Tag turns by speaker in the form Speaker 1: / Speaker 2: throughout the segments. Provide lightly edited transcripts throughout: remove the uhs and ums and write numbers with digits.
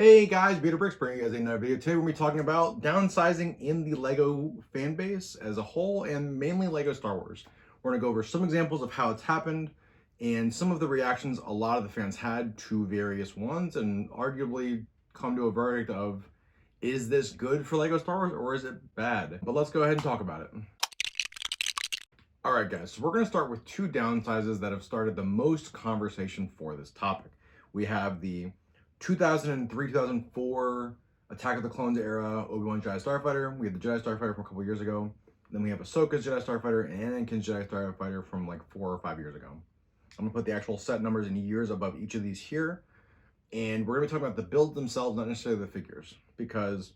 Speaker 1: Hey guys, Peter Bricks bringing you guys another video. Today we're going to be talking about downsizing in the LEGO fan base as a whole and mainly LEGO Star Wars. We're going to go over some examples of how it's happened and some of the reactions a lot of the fans had to various ones and arguably come to a verdict of, is this good for LEGO Star Wars or is it bad? But let's go ahead and talk about it. Alright guys, so we're going to start with two downsizes that have started the most conversation for this topic. We have the 2003-2004 Attack of the Clones era Obi-Wan Jedi Starfighter. We had the Jedi Starfighter from a couple years ago. Then we have Ahsoka's Jedi Starfighter and Anakin's Jedi Starfighter from like 4 or 5 years ago. I'm gonna put the actual set numbers in years above each of these here. And we're gonna be talking about the builds themselves, not necessarily the figures. Because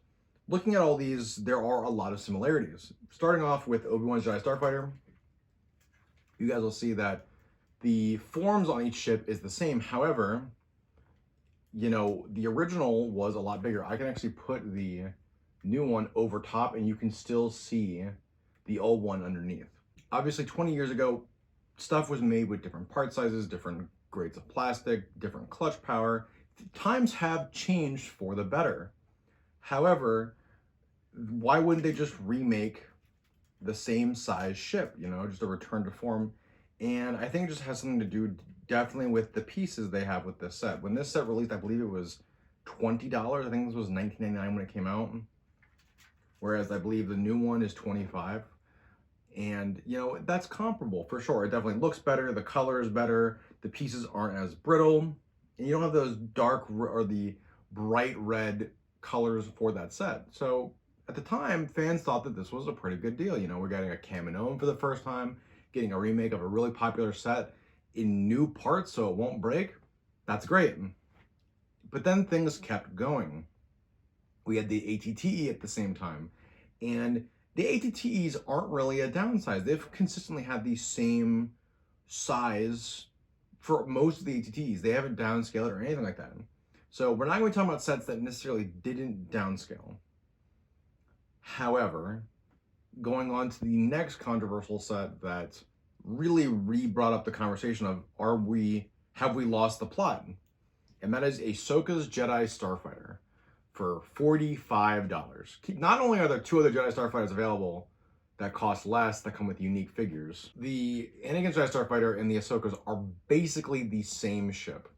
Speaker 1: looking at all these, there are a lot of similarities. Starting off with Obi-Wan's Jedi Starfighter, you guys will see that the forms on each ship is the same. However, you know, the original was a lot bigger. I can actually put the new one over top and you can still see the old one underneath. Obviously 20 years ago, stuff was made with different part sizes, different grades of plastic, different clutch power. Times have changed for the better. However, why wouldn't they just remake the same size ship, you know, just a return to form? And I think it just has something to do definitely with the pieces they have with this set. When this set released, I believe it was $20. I think this was $19.99 when it came out. Whereas I believe the new one is $25. And, you know, that's comparable for sure. It definitely looks better. The color is better. The pieces aren't as brittle. And you don't have those dark or the bright red colors for that set. So at the time, fans thought that this was a pretty good deal. You know, we're getting a Kaminoan for the first time, getting a remake of a really popular set in new parts so it won't break. That's great. But then things kept going. We had the ATTE at the same time. And the ATTEs aren't really a downsize. They've consistently had the same size for most of the ATTEs. They haven't downscaled or anything like that. So we're not going to talk about sets that necessarily didn't downscale. However, going on to the next controversial set that really brought up the conversation of have we lost the plot? And that is Ahsoka's Jedi Starfighter for $45. Not only are there two other Jedi Starfighters available that cost less, that come with unique figures, the Anakin's Jedi Starfighter and the Ahsoka's are basically the same ship.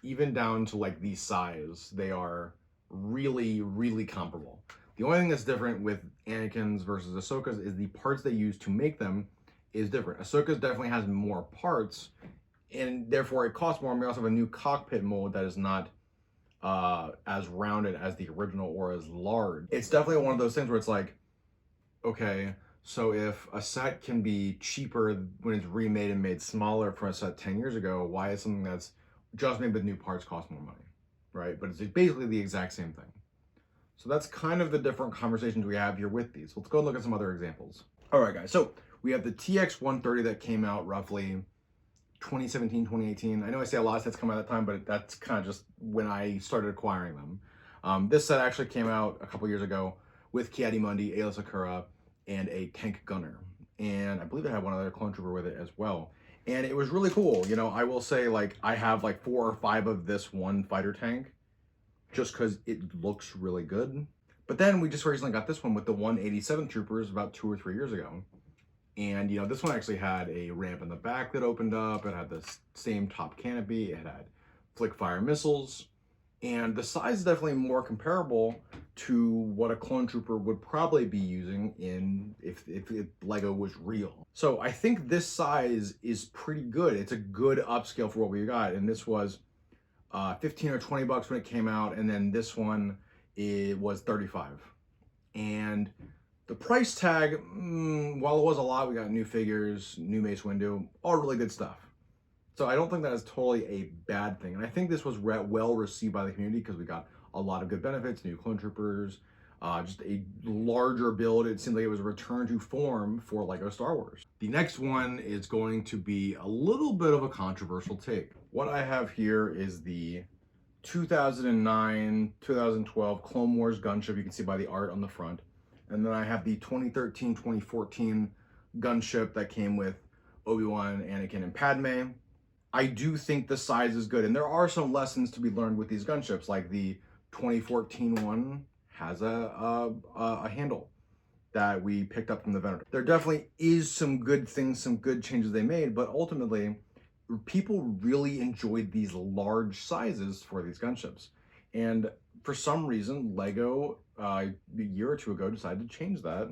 Speaker 1: Even down to like the size, they are really comparable. The only thing that's different with Anakin's versus Ahsoka's is the parts they use to make them is different. Ahsoka's definitely has more parts, and therefore it costs more. And we also have a new cockpit mold that is not as rounded as the original or as large. It's definitely one of those things where it's like, okay, so if a set can be cheaper when it's remade and made smaller from a set 10 years ago, why is something that's just made with new parts cost more money, right? But it's basically the exact same thing. So that's kind of the different conversations we have here with these. Let's go and look at some other examples. All right, guys. So we have the TX-130 that came out roughly 2017, 2018. I know I say a lot of sets come out at that time, but that's kind of just when I started acquiring them. This set actually came out a couple years ago with Ki-Adi-Mundi, Aayla Secura, and a tank gunner. And I believe it had one other clone trooper with it as well. And it was really cool. You know, I will say, like, I have like 4 or 5 of this one fighter tank just because it looks really good. But then we just recently got this one with the 187 troopers about 2 or 3 years ago. And, you know, this one actually had a ramp in the back that opened up. It had the same top canopy. It had flick fire missiles. And the size is definitely more comparable to what a clone trooper would probably be using if LEGO was real. So I think this size is pretty good. It's a good upscale for what we got. And this was 15 or 20 bucks when it came out. And then this one, it was 35. And the price tag, while it was a lot, we got new figures, new Mace Windu, all really good stuff. So I don't think that is totally a bad thing. And I think this was well received by the community because we got a lot of good benefits, new clone troopers, just a larger build. It seemed like it was a return to form for LEGO Star Wars. The next one is going to be a little bit of a controversial take. What I have here is the 2009, 2012 Clone Wars gunship. You can see by the art on the front. And then I have the 2013, 2014 gunship that came with Obi-Wan, Anakin, and Padme. I do think the size is good, and there are some lessons to be learned with these gunships. Like the 2014 one has a handle that we picked up from the vendor. There definitely is some good things, some good changes they made, but ultimately, people really enjoyed these large sizes for these gunships. And for some reason, Lego a year or two ago decided to change that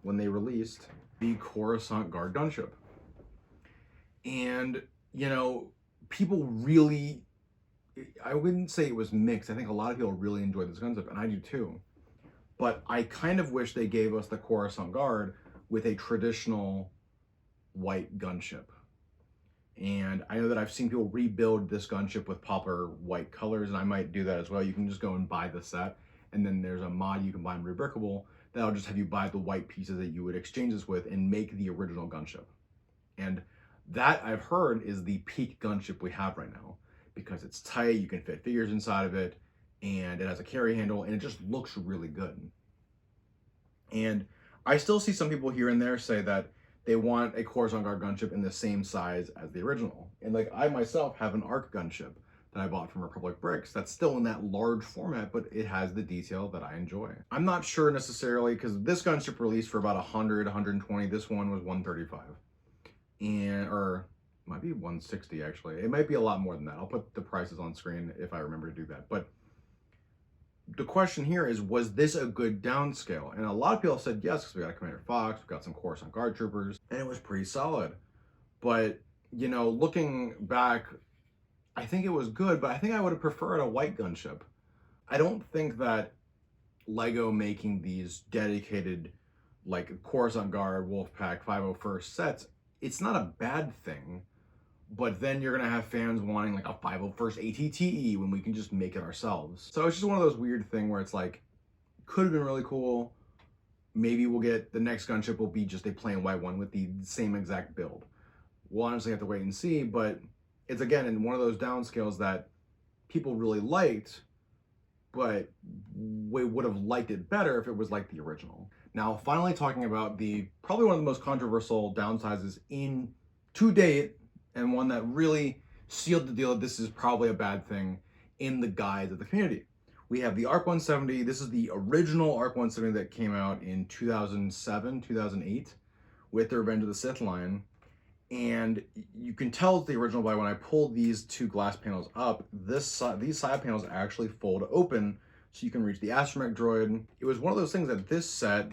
Speaker 1: when they released the Coruscant Guard gunship. And, you know, people really, I wouldn't say it was mixed. I think a lot of people really enjoyed this gunship, and I do too. But I kind of wish they gave us the Coruscant Guard with a traditional white gunship. And I know that I've seen people rebuild this gunship with popular white colors, and I might do that as well. You can just go and buy the set, and then there's a mod you can buy in Rebrickable that'll just have you buy the white pieces that you would exchange this with and make the original gunship. And that, I've heard, is the peak gunship we have right now, because it's tight, you can fit figures inside of it, and it has a carry handle, and it just looks really good. And I still see some people here and there say that they want a Coruscant Guard gunship in the same size as the original. And like, I myself have an ARC gunship that I bought from Republic Bricks that's still in that large format, but it has the detail that I enjoy. I'm not sure necessarily, because this gunship released for about 100, 120. This one was 135. And, or might be 160 actually. It might be a lot more than that. I'll put the prices on screen if I remember to do that. But the question here is, was this a good downscale? And a lot of people said yes, because we got a Commander Fox, we got some Coruscant Guard troopers, and it was pretty solid. But, you know, looking back, I think it was good, but I think I would have preferred a white gunship. I don't think that Lego making these dedicated, like, Coruscant Guard, Wolfpack, 501st sets, it's not a bad thing. But then you're gonna have fans wanting like a 501st ATTE when we can just make it ourselves. So it's just one of those weird thing where it's like, could have been really cool. Maybe we'll get, the next gunship will be just a plain white one with the same exact build. We'll honestly have to wait and see, but it's again in one of those downscales that people really liked, but we would have liked it better if it was like the original. Now, finally talking about the, probably one of the most controversial downsizes to date, and one that really sealed the deal that this is probably a bad thing in the guise of the community. We have the ARC 170. This is the original ARC 170 that came out in 2007, 2008 with the Revenge of the Sith line. And you can tell it's the original by when I pull these two glass panels up, these side panels actually fold open so you can reach the astromech droid. It was one of those things that this set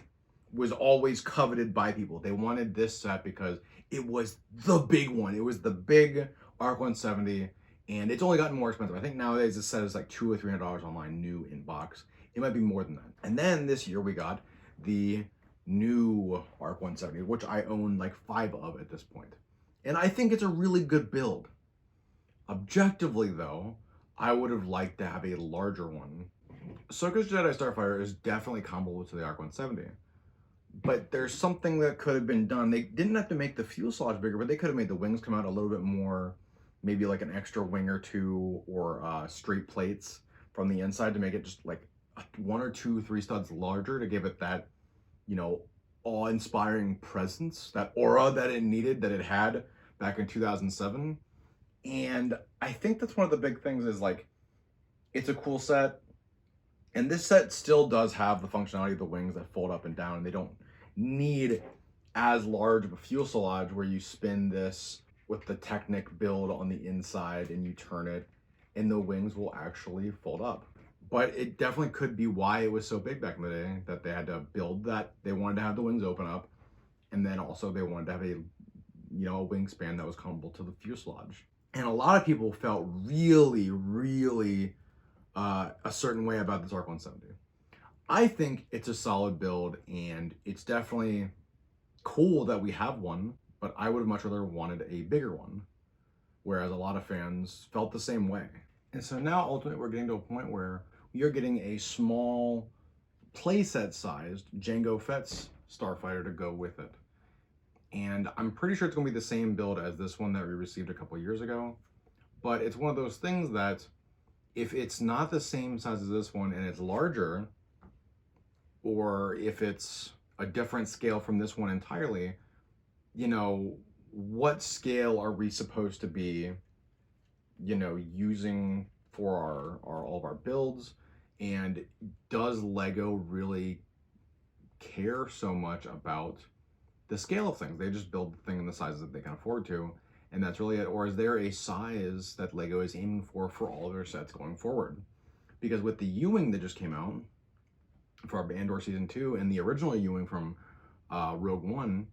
Speaker 1: was always coveted by people. They wanted this set because it was the big one. It was the big ARC 170, and it's only gotten more expensive. I think nowadays this set is like $200 or $300 online, new in box. It might be more than that. And then this year we got the new ARC 170, which I own like 5 of at this point. And I think it's a really good build. Objectively though, I would have liked to have a larger one. Ahsoka's Jedi Starfighter is definitely comparable to the ARC 170. But there's something that could have been done. They didn't have to make the fuselage bigger, but they could have made the wings come out a little bit more, maybe like an extra wing or two, or straight plates from the inside to make it just like 1 or 2, 3 studs larger to give it that, you know, awe-inspiring presence, that aura that it needed, that it had back in 2007. And I think that's one of the big things is like, it's a cool set. And this set still does have the functionality of the wings that fold up and down, and they don't need as large of a fuselage where you spin this with the Technic build on the inside and you turn it and the wings will actually fold up. But it definitely could be why it was so big back in the day, that they had to build that. They wanted to have the wings open up, and then also they wanted to have a, you know, a wingspan that was comparable to the fuselage. And a lot of people felt really a certain way about this ARC 170. I think it's a solid build, and it's definitely cool that we have one, but I would have much rather wanted a bigger one, whereas a lot of fans felt the same way. And so now ultimately we're getting to a point where we are getting a small playset sized Jango Fett's Starfighter to go with it. And I'm pretty sure it's gonna be the same build as this one that we received a couple years ago, but it's one of those things that if it's not the same size as this one and it's larger, or if it's a different scale from this one entirely, you know, what scale are we supposed to be you know, using for our all of our builds? And does Lego really care so much about the scale of things? They just build the thing in the sizes that they can afford to, and that's really it. Or is there a size that Lego is aiming for all of their sets going forward? Because with the Ewing that just came out for our Andor Season 2 and the original Ewing from Rogue One,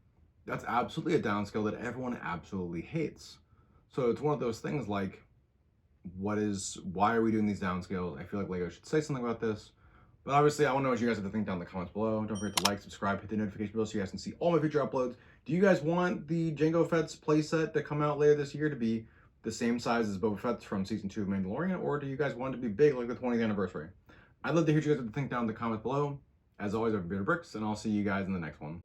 Speaker 1: that's absolutely a downscale that everyone absolutely hates. So it's one of those things like, why are we doing these downscales? I feel like Lego should say something about this. But obviously, I want to know what you guys have to think down in the comments below. Don't forget to like, subscribe, hit the notification bell so you guys can see all my future uploads. Do you guys want the Jango Fett's playset to come out later this year to be the same size as Boba Fett's from Season 2 of Mandalorian? Or do you guys want it to be big like the 20th anniversary? I'd love to hear what you guys have to think down in the comments below. As always, I've been Bricks, and I'll see you guys in the next one.